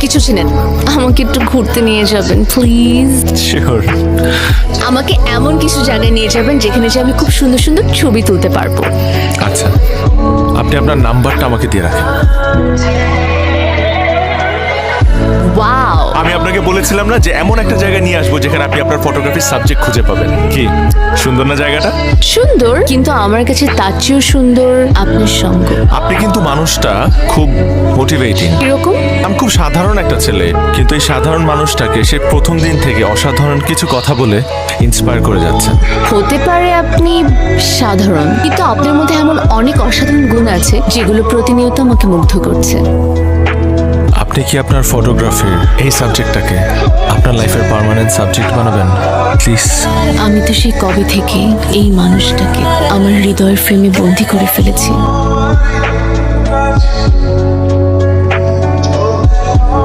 কিছু ছিলেন, আমাকে একটু ঘুরতে নিয়ে যাবেন প্লিজ। শিওর। আমাকে এমন কিছু জায়গায় নিয়ে যাবেন যেখানে যে আমি খুব সুন্দর সুন্দর ছবি তুলতে পারবো। আচ্ছা, আপনি আপনার নাম্বারটা আমাকে দিয়ে রাখেন। ওয়াও, আমি আপনাকে বলেছিলাম না যে এমন একটা জায়গায় নিয়ে আসবো যেখানে আপনি আপনার ফটোগ্রাফির সাবজেক্ট খুঁজে পাবেন। কি সুন্দর না জায়গাটা? সুন্দর, কিন্তু আমার কাছে তার চেয়েও সুন্দর আপনার সঙ্গ। আপনি কিন্তু মানুষটা খুব মোটিভেটিং। কিরকম? আমি খুব সাধারণ একটা ছেলে, কিন্তু এই সাধারণ মানুষটাকে সে প্রথম দিন থেকে অসাধারণ কিছু কথা বলে ইন্সপায়ার করে যাচ্ছে। হতে পারে আপনি সাধারণ, কিন্তু আপনার মধ্যে এমন অনেক অসাধারণ গুণ আছে যেগুলো প্রতিনিয়ত আমাকে মুগ্ধ করছে। আপনি কি আপনার ফটোগ্রাফির এই সাবজেক্টটাকে আপনার লাইফের পার্মানেন্ট সাবজেক্ট বানাবেন প্লিজ? আমি তো সেই কবে থেকে এই মানুষটাকে আমার হৃদয়ের ফ্রেমে বন্দি করে ফেলেছি।